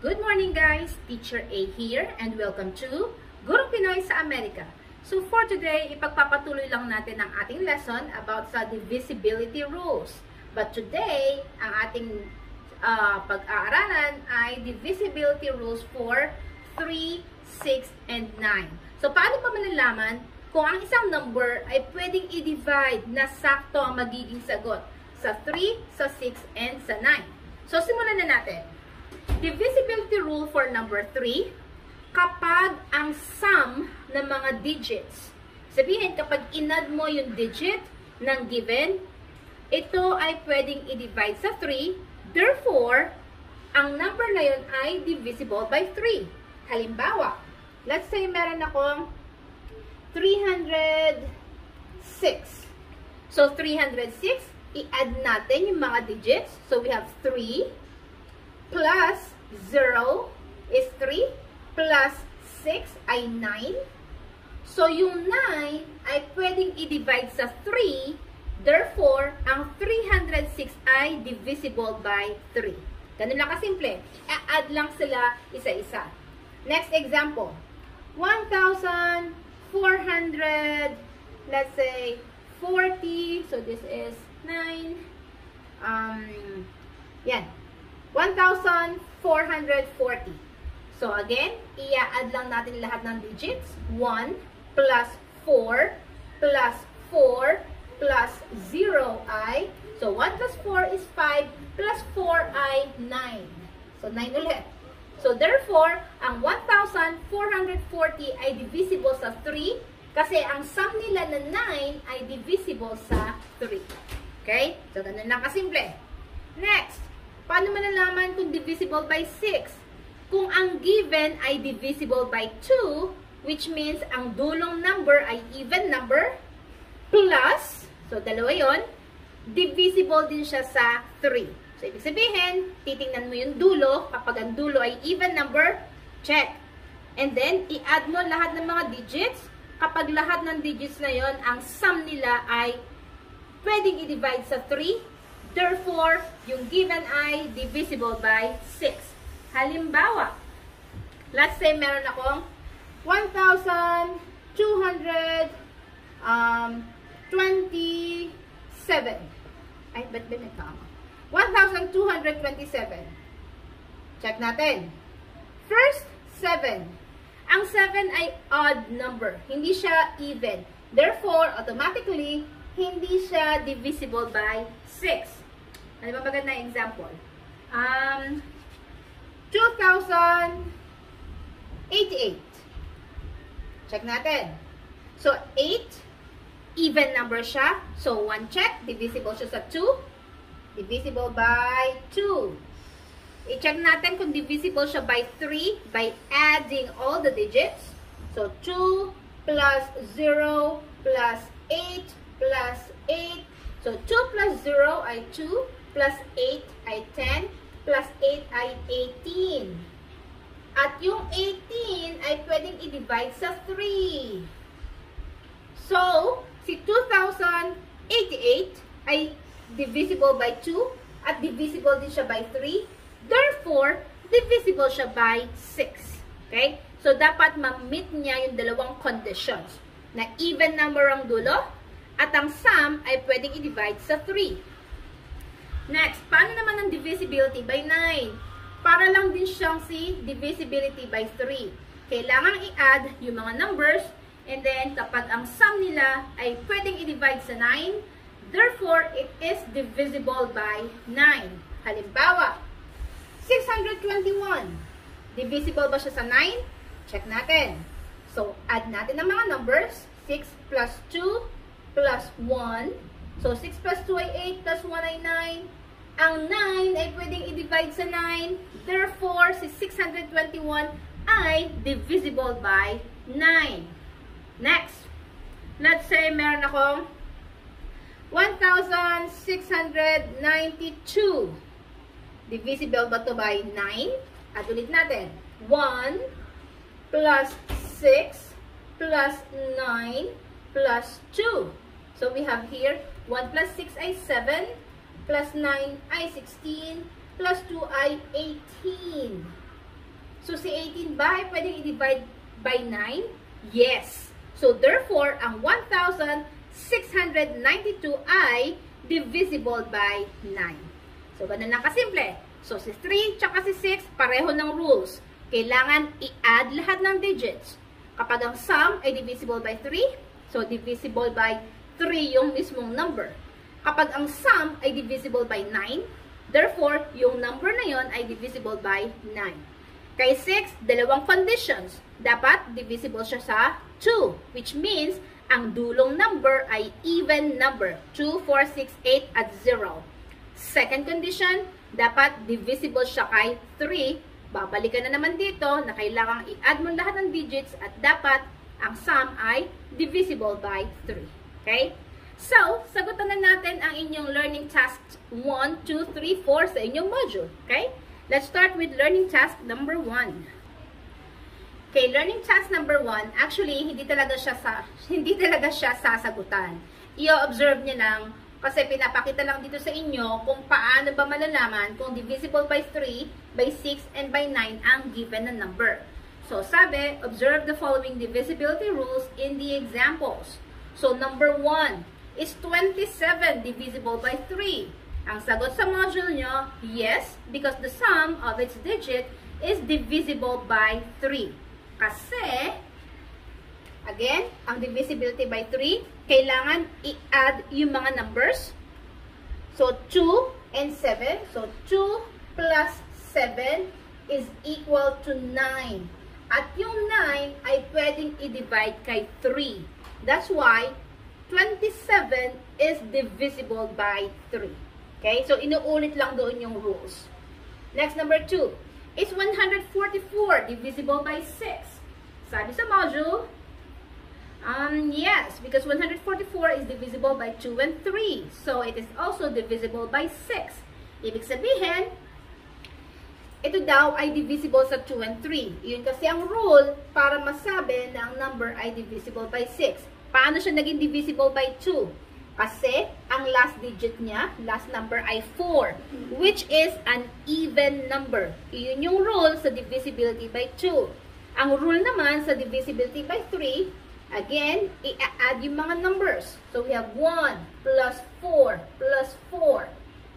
Good morning guys! Teacher A here and welcome to Gurong Pinoy sa Amerika. So for today, ipagpapatuloy lang natin ang ating lesson about sa divisibility rules. But today, ang ating pag-aaralan ay divisibility rules for 3, 6, and 9. So paano pa malalaman kung ang isang number ay pwedeng i-divide na sakto ang magiging sagot sa 3, sa 6, and sa 9? So simulan na natin. Divisibility rule for number 3, kapag ang sum ng mga digits, sabihin kapag inad mo yung digit ng given, ito ay pwedeng i-divide sa 3, therefore, ang number na yun ay divisible by 3. Halimbawa, let's say meron akong 306. So, 306, i-add natin yung mga digits. So, we have 3 plus 0 is 3 plus 6 ay 9. So, yung 9 ay pwedeng i-divide sa 3. Therefore, ang 306 ay divisible by 3. Ganun lang kasimple. I-add lang sila isa-isa. Next example. 1,400, let's say, 40. So, this is 9. Yan. 1,440. So, again, i-add lang natin lahat ng digits. 1 plus 4 plus 4 plus 0 ay, so 1 plus 4 is 5 plus 4 ay 9. So, 9 ulit. So, therefore, ang 1,440 ay divisible sa 3 kasi ang sum nila na 9 ay divisible sa 3. Okay? So, ganun lang kasimple. Next, paano malalaman kung divisible by 6? Kung ang given ay divisible by 2, which means ang dulong number ay even number, plus, so dalawa yon, divisible din siya sa 3. So, ibig sabihin, titingnan mo yung dulo. Kapag ang dulo ay even number, check. And then, i-add mo lahat ng mga digits. Kapag lahat ng digits na yon, ang sum nila ay pwedeng i-divide sa 3. Therefore, yung given ay divisible by 6. Halimbawa, let's say meron akong 1,227. Ay, ba't ba may tama? 1,227. Check natin. First, 7. Ang 7 ay odd number. Hindi siya even. Therefore, automatically, hindi siya divisible by 6. Ano ba maganda na example? 2,088. Check natin. So, 8, even number siya. So, 1 check. Divisible siya sa 2. Divisible by 2. I-check natin kung divisible siya by 3 by adding all the digits. So, 2 plus 0 plus 8 plus 8. So, 2 plus 0 ay 2 plus 8 ay 10 plus 8 ay 18. At yung 18 ay pwedeng i-divide sa 3. So, si 2,088 ay divisible by 2 at divisible din siya by 3. Therefore, divisible siya by 6. Okay? So, dapat ma-meet niya yung dalawang conditions na even number ang dulo at ang sum ay pwedeng i-divide sa 3. Next, paano naman ang divisibility by 9? Para lang din siyang si divisibility by 3. Kailangan i-add yung mga numbers and then kapag ang sum nila ay pwedeng i-divide sa 9, therefore, it is divisible by 9. Halimbawa, 621. Divisible ba siya sa 9? Check natin. So, add natin ang mga numbers. 6 plus 2 plus 1. So, 6 plus 2 ay 8 plus 1 ay 9. Ang 9 ay pwedeng i-divide sa 9. Therefore, si 621 ay divisible by 9. Next, let's say meron akong 1,692. Divisible ba ito by 9? At ulit natin. 1 plus 6 plus 9 plus 2. So, we have here 1 plus 6 ay 7, plus 9 ay 16, plus 2 ay 18. So, si 18 ba ay pwedeng i-divide by 9? Yes. So, therefore, ang 1,692 ay divisible by 9. So, ganun lang kasimple. So, si 3 tsaka si 6, pareho ng rules. Kailangan i-add lahat ng digits. Kapag ang sum ay divisible by 3, so divisible by 3 yung mismong number. Kapag ang sum ay divisible by 9, therefore, yung number na yon ay divisible by 9. Kay 6, dalawang conditions. Dapat divisible siya sa 2, which means ang dulong number ay even number. 2, 4, 6, 8 at 0. Second condition, dapat divisible siya kay 3. Babalikan na naman dito na kailangang i-add mo lahat ng digits at dapat ang sum ay divisible by 3. Okay? So, sagutan na natin ang inyong learning tasks 1, 2, 3, 4 sa inyong module. Okay? Let's start with learning task number 1. Okay, learning task number 1, actually, hindi talaga siya sasagutan. I-observe niyo lang kasi pinapakita lang dito sa inyo kung paano ba malalaman kung divisible by 3, by 6, and by 9 ang given na number. So, sabi, observe the following divisibility rules in the examples. So, number 1 is 27 divisible by 3. Ang sagot sa module nyo, yes, because the sum of its digit is divisible by 3. Kasi, again, ang divisibility by 3, kailangan i-add yung mga numbers. So, 2 and 7. So, 2 plus 7 is equal to 9. At yung 9 ay pwedeng i-divide kay 3. That's why, 27 is divisible by 3. Okay? So, inuulit lang doon yung rules. Next, number 2. Is 144 divisible by 6? Sabi sa module, yes, because 144 is divisible by 2 and 3. So, it is also divisible by 6. Ibig sabihin, ito daw ay divisible sa 2 and 3. Yun kasi ang rule para masabi na ang number ay divisible by 6. Paano siya naging divisible by 2? Kasi ang last digit niya, last number ay 4, which is an even number. Yun yung rule sa divisibility by 2. Ang rule naman sa divisibility by 3, again, i-add yung mga numbers. So, we have 1 plus 4 plus 4.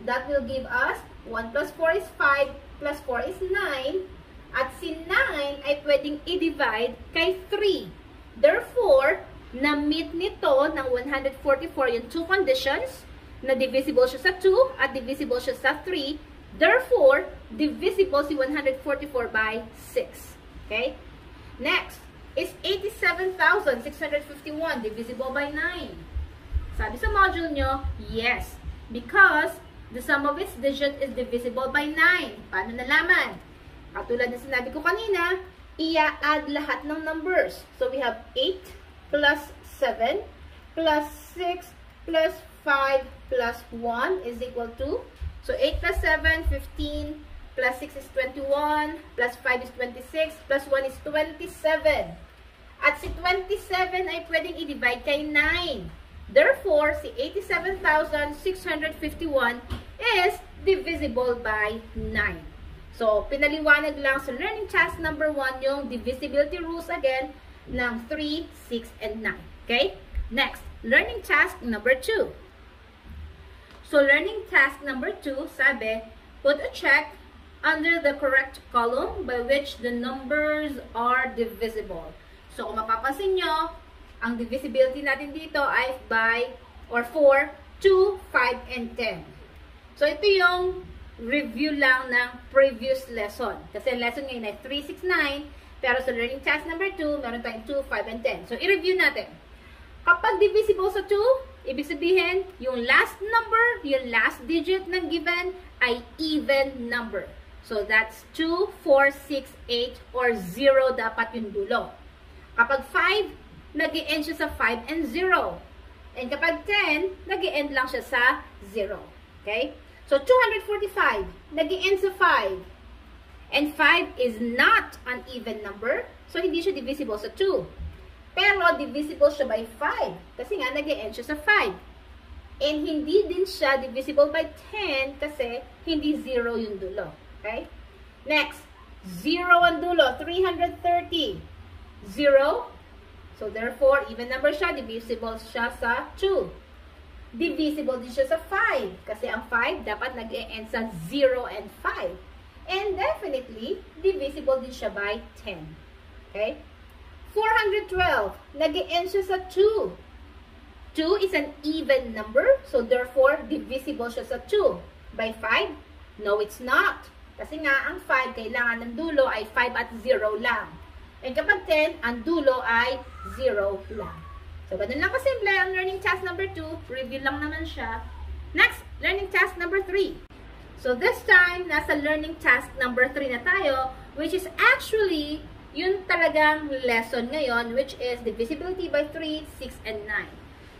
That will give us 1 plus 4 is 5 plus 4 is 9. At si 9 ay pwedeng i-divide kay 3. Therefore, na-meet nito ng 144 yung two conditions na divisible siya sa 2 at divisible siya sa 3. Therefore, divisible si 144 by 6. Okay? Next, is 87,651 divisible by 9? Sabi sa module nyo, yes, because the sum of its digit is divisible by 9. Paano nalaman? Katulad na sinabi ko kanina, i-add lahat ng numbers. So, we have 8 plus 7 plus 6 plus 5 plus 1 is equal to, so 8 plus 7, 15, plus 6 is 21, plus 5 is 26, plus 1 is 27. At si 27 ay pwedeng i-divide kay 9. Therefore, si 87,651 is divisible by 9. So, pinaliwanag lang sa learning task number 1 yung divisibility rules again ng 3, 6, and 9. Okay? Next, learning task number 2. So, learning task number 2, sabi, put a check under the correct column by which the numbers are divisible. So, kung mapapansin nyo, ang divisibility natin dito ay by or for 2, 5, and 10. So, ito yung review lang ng previous lesson. Kasi lesson ngayon ay 3, 6, 9. Pero sa learning task number 2, meron tayong 2, 5, and 10. So, i-review natin. Kapag divisible sa 2, ibig sabihin, yung last number, yung last digit ng given ay even number. So, that's 2, 4, 6, 8, or 0 dapat yung dulo. Kapag 5, nag-i-end siya sa 5 and 0. And kapag 10, nag-i-end lang siya sa 0. Okay? So, 245, nag-i-end sa 5. And 5 is not an even number, so hindi siya divisible sa 2. Pero, divisible siya by 5, kasi nga nag-i-end siya sa 5. And hindi din siya divisible by 10, kasi hindi 0 yung dulo. Okay? Next, 0 ang dulo, 330. 0. So, therefore, even number siya, divisible siya sa 2. Divisible din siya sa 5. Kasi ang 5 dapat nag-e-end sa 0 and 5. And definitely, divisible din siya by 10. Okay? 412, nag-e-end siya sa 2. 2 is an even number. So, therefore, divisible siya sa 2. By 5? No, it's not. Kasi nga, ang 5, kailangan ng dulo ay 5 at 0 lang. And kapag 10, ang dulo ay 0 lang. So, ganun lang kasimple ang learning task number 2. Review lang naman siya. Next, learning task number 3. So, this time, nasa learning task number 3 na tayo, which is actually, yun talagang lesson ngayon, which is divisibility by 3, 6, and 9.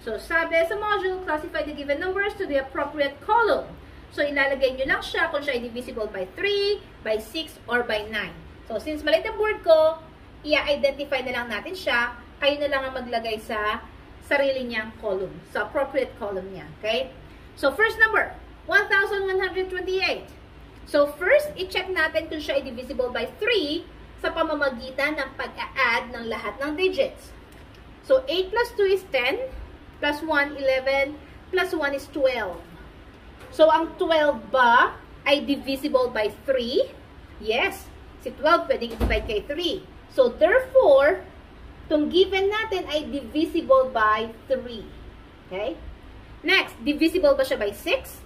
So, sabi sa module, classify the given numbers to the appropriate column. So, ilalagay nyo lang siya kung siya ay divisible by 3, by 6, or by 9. So, since maliit ang board ko, i-identify na lang natin siya. Kayo na lang ang maglagay sa sarili niyang column, sa appropriate column niya. Okay? So, first number, 1,128. So, first, i-check natin kung siya ay divisible by 3 sa pamamagitan ng pag-a-add ng lahat ng digits. So, 8 plus 2 is 10, plus 1, 11, plus 1 is 12. So, ang 12 ba ay divisible by 3? Yes. Si 12 pwedeng i-divide kay 3. So, therefore, itong given natin ay divisible by 3. Okay? Next, divisible ba siya by 6?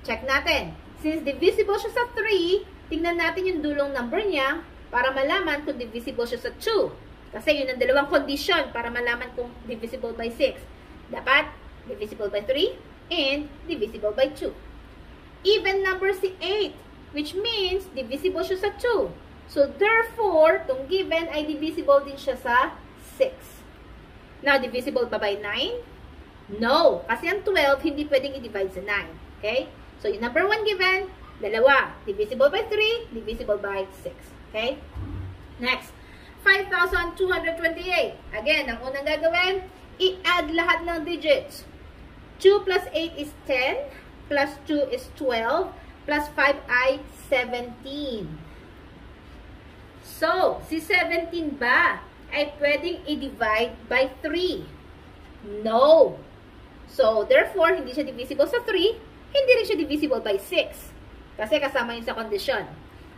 Check natin. Since divisible siya sa 3, tingnan natin yung dulong number niya para malaman kung divisible siya sa 2. Kasi yun ang dalawang condition para malaman kung divisible by 6. Dapat divisible by 3 and divisible by 2. Even number si 8, which means divisible siya sa 2. So, therefore, itong given ay divisible din siya sa 6. Now, divisible ba by 9? No. Kasi ang 12, hindi pwedeng i-divide sa 9. Okay? So, yung number 1 given, dalawa. Divisible by 3, divisible by 6. Okay? Next, 5,228. Again, ang unang gagawin, i-add lahat ng digits. 2 plus 8 is 10, plus 2 is 12, plus 5 ay 17. So, si 17 ba ay pwedeng i-divide by 3? No. So, therefore, hindi siya divisible sa 3, hindi rin siya divisible by 6. Kasi kasama yun sa condition.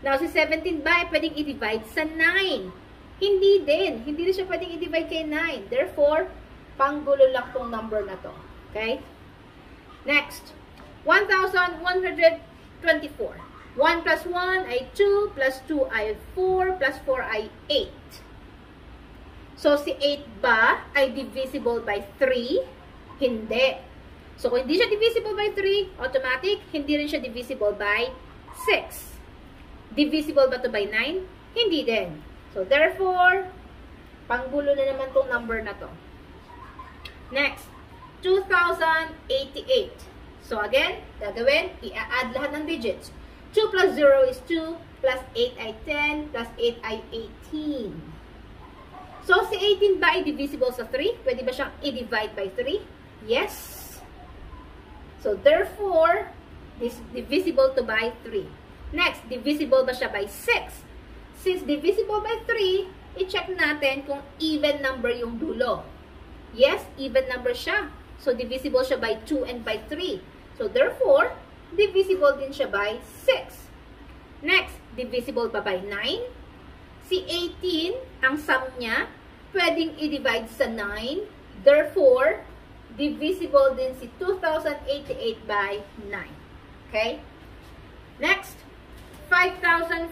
Now, si 17 ba ay pwedeng i-divide sa 9? Hindi din. Hindi rin siya pwedeng i-divide kay 9. Therefore, panggulo lang tong number na to. Okay? Next, 1,124. 1 plus 1 ay 2, plus 2 ay 4, plus 4 ay 8. So, si 8 ba ay divisible by 3? Hindi. So, kung hindi siya divisible by 3, automatic, hindi rin siya divisible by 6. Divisible ba to by 9? Hindi din. So, therefore, panggulo na naman tong number na to. Next, 2,088. So, again, gagawin, i-add lahat ng digits. 2 plus 0 is 2, plus 8 ay 10, plus 8 ay 18. So, si 18 ba ay divisible sa 3? Pwede ba siyang i-divide by 3? Yes. So, therefore, this divisible to by 3. Next, divisible ba siya by 6? Since divisible by 3, i-check natin kung even number yung dulo. Yes, even number siya. So, divisible siya by 2 and by 3. So, therefore, divisible din siya by 6. Next, divisible pa by 9? Si 18, ang sum niya, pwedeng i-divide sa 9. Therefore, divisible din si 2,088 by 9. Okay? Next, 5,004.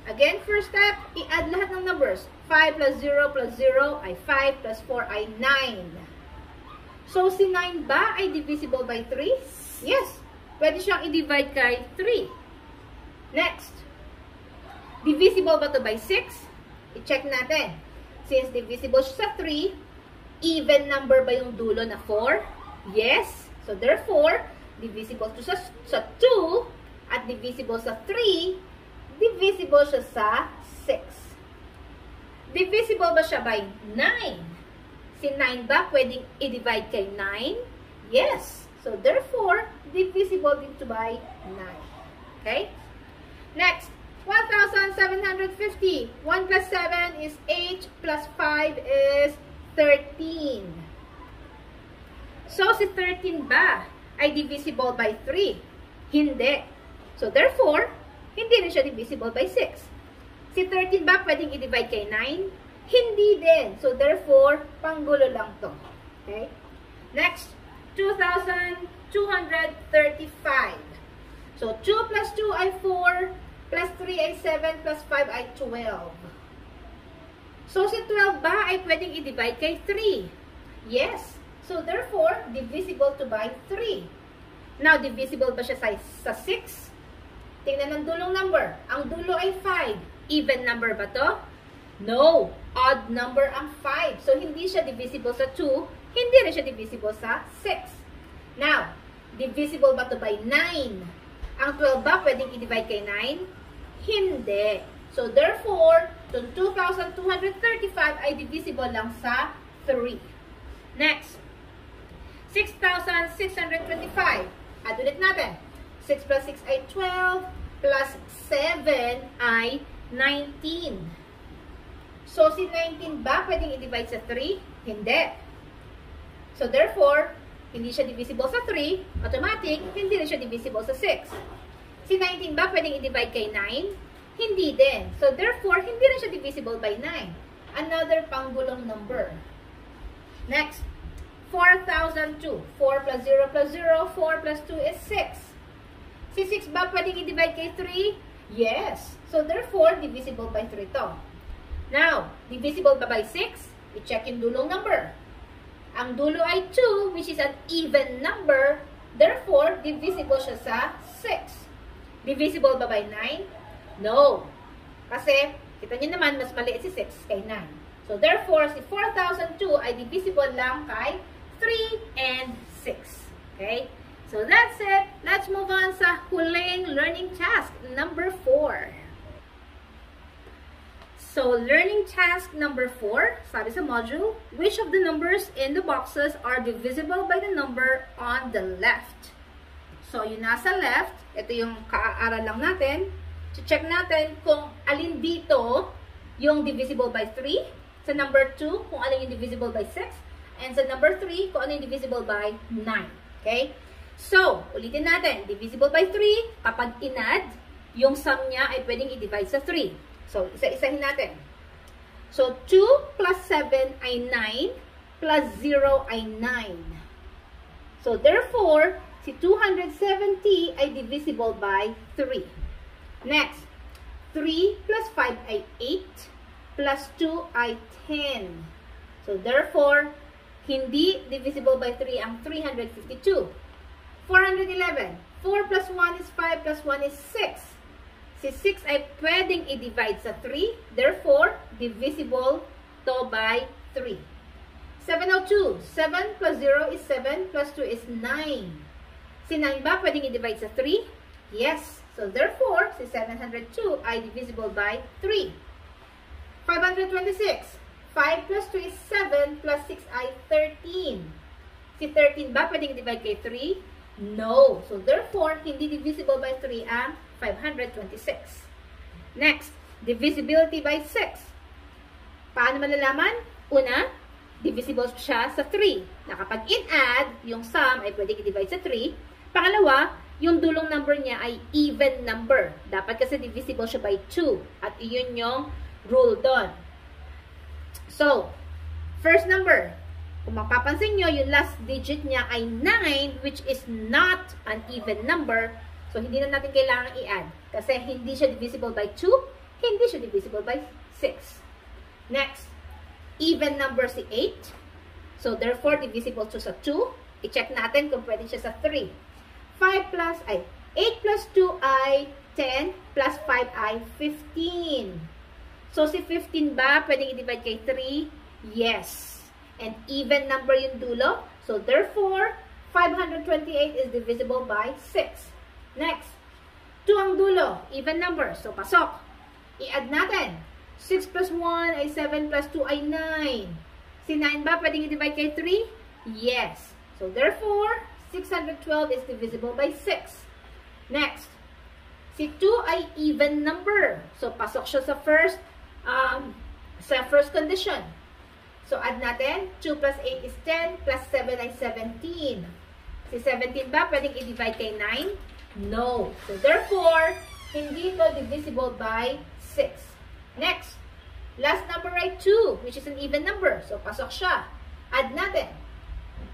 Again, first step, i-add lahat ng numbers. 5 plus 0 plus 0 ay 5, plus 4 ay 9. So, si 9 ba ay divisible by 3? Yes. Pwede siyang i-divide kay 3. Next. Divisible ba to by 6? I-check natin. Since divisible siya sa 3, even number ba yung dulo na 4? Yes. So, therefore, divisible to sa 2 at divisible sa 3, divisible siya sa 6. Divisible ba siya by 9? Si 9 ba pwedeng i-divide kay 9? Yes. So, therefore, divisible din to by 9. Okay? Next, 1,700. 250. 1 plus 7 is 8 plus 5 is 13. So, si 13 ba ay divisible by 3? Hindi. So, therefore, hindi rin siya divisible by 6. Si 13 ba pwedeng i-divide kay 9? Hindi din. So, therefore, panggulo lang to. Okay? Next, 2,235. So, 2 plus 2 ay 4, plus 3 ay 7, plus 5 ay 12. So, si 12 ba ay pwedeng i-divide kay 3? Yes. So, therefore, divisible to by 3. Now, divisible ba siya sa 6? Tingnan ang dulong number. Ang dulo ay 5. Even number ba to? No. Odd number ang 5. So, hindi siya divisible sa 2. Hindi rin siya divisible sa 6. Now, divisible ba to by 9? Ang 12 ba pwedeng i-divide kay 9? Hindi. So, therefore, itong 2,235 ay divisible lang sa 3. Next, 6,625. Add ulit natin. 6 plus 6 ay 12, plus 7 ay 19. So, si 19 ba pwedeng i-divide sa 3? Hindi. So, therefore, hindi siya divisible sa 3. Automatic, hindi rin siya divisible sa 6. Si 19 ba pwedeng i-divide kay 9? Hindi din. So, therefore, hindi rin siya divisible by 9. Another panggulong number. Next, 4,002. 4 plus 0 plus 0. 4 plus 2 is 6. Si 6 ba pwedeng i-divide kay 3? Yes. So, therefore, divisible by 3 to. Now, divisible ba by 6? I-check yung dulong number. Ang dulo ay 2, which is an even number. Therefore, divisible siya sa 6. Divisible ba by 9? No. Kasi, kita nyo naman, mas maliit si 6 kay 9. So, therefore, si 4,002 ay divisible lang kay 3 and 6. Okay? So, that's it. Let's move on sa huling learning task, number 4. So, learning task number 4, sabi sa module, which of the numbers in the boxes are divisible by the number on the left? So, yung nasa left, ito yung kaaaral lang natin. Check natin kung alin dito yung divisible by 3. Sa number 2, kung alin yung divisible by 6. And sa number 3, kung ano yung divisible by 9. Okay? So, ulitin natin. Divisible by 3, kapag inad, yung sum niya ay pwedeng i-divide sa 3. So, isa-isahin natin. So, 2 plus 7 ay 9, plus 0 ay 9. So, therefore, si 270 ay divisible by 3. Next, 3 plus 5 ay 8, plus 2 ay 10. So, therefore, hindi divisible by 3 ang 352. 411. 4 plus 1 is 5 plus 1 is 6. Si 6 ay pwedeng i-divide sa 3. Therefore, divisible to by 3. 702. 7 plus 0 is 7 plus 2 is 9. Si 9 ba pwedeng i-divide sa 3? Yes. So, therefore, si 702 ay divisible by 3. 526. 5 plus 2 is 7 plus 6 ay 13. Si 13 ba pwedeng i-divide kay 3? No. So, therefore, hindi divisible by 3 ang 526. Next, divisibility by 6. Paano malalaman? Una, divisible siya sa 3. Na kapag in-add, yung sum ay pwedeng i-divide sa 3. Pangalawa, yung dulong number niya ay even number. Dapat kasi divisible siya by 2. At iyon yung rule doon. So, first number. Kung mapapansin nyo, yung last digit niya ay 9, which is not an even number. So, hindi na natin kailangan i-add. Kasi hindi siya divisible by 2, hindi siya divisible by 6. Next, even number si 8. So, therefore, divisible to sa 2. I-check natin kung pwede siya sa 3. 8 plus 2 ay 10, plus 5 ay 15. So, si 15 ba pwedeng i-divide kay 3? Yes. And even number yung dulo. So, therefore, 528 is divisible by 6. Next, 2 ang dulo. Even number. So, pasok. I-add natin. 6 plus 1 ay 7 plus 2 ay 9. Si 9 ba pwedeng i-divide kay 3? Yes. So, therefore, 612 is divisible by 6. Next, Si 2 ay even number. So, pasok siya sa first condition. So, add natin. 2 plus 8 is 10, plus 7 ay 17. Si 17 ba, pwedeng i-divide kay 9? No. So, therefore, hindi ito divisible by 6. Next, last number ay 2, which is an even number. So, pasok siya. Add natin.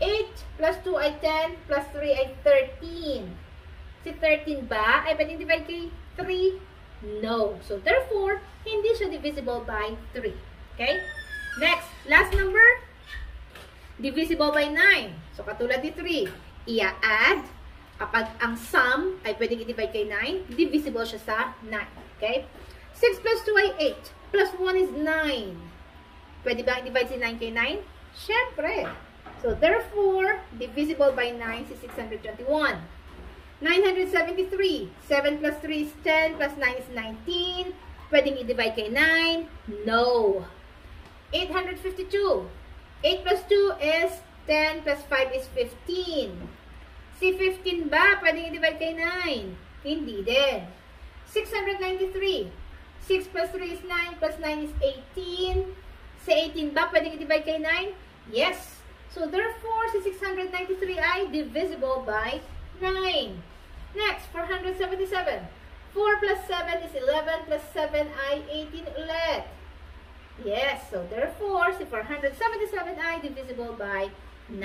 8 plus 2 ay 10, plus 3 ay 13. Si 13 ba ay pwedeng divide kay 3? No. So, therefore, hindi siya divisible by 3. Okay? Next, last number, divisible by 9. So, katulad ni 3, i-add. Kapag ang sum ay pwedeng i-divide kay 9, divisible siya sa 9. Okay? 6 plus 2 ay 8. Plus 1 is 9. Pwede ba i-divide si 9 kay 9? Siyempre. So, therefore, divisible by 9 si 621. 973. 7 plus 3 is 10, plus 9 is 19. Pwedeng i-divide kay 9? No. 852. 8 plus 2 is 10, plus 5 is 15. Si 15 ba, pwedeng i-divide kay 9? Hindi din. 693. 6 plus 3 is 9, plus 9 is 18. Si 18 ba, pwedeng i-divide kay 9? Yes. So, therefore, si 693 ay divisible by 9. Next, 477. 4 plus 7 is 11, plus 7 ay 18 ulit. Yes, so therefore, si 477 ay divisible by 9.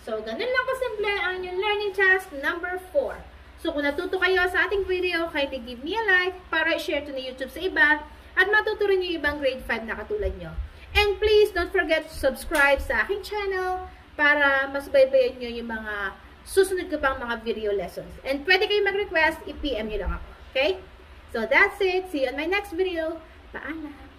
So, ganun lang kasimple ang yung learning task number 4. So, kung natuto kayo sa ating video, kindly give me a like para i-share to ni YouTube sa iba at matuto rin yung ibang grade 5 na katulad nyo. And please, don't forget to subscribe sa aking channel para mas baybayan nyo yung mga susunod ko pang mga video lessons. And pwede kayo mag-request, i-PM nyo lang ako. Okay? So, that's it. See you on my next video. Paalam!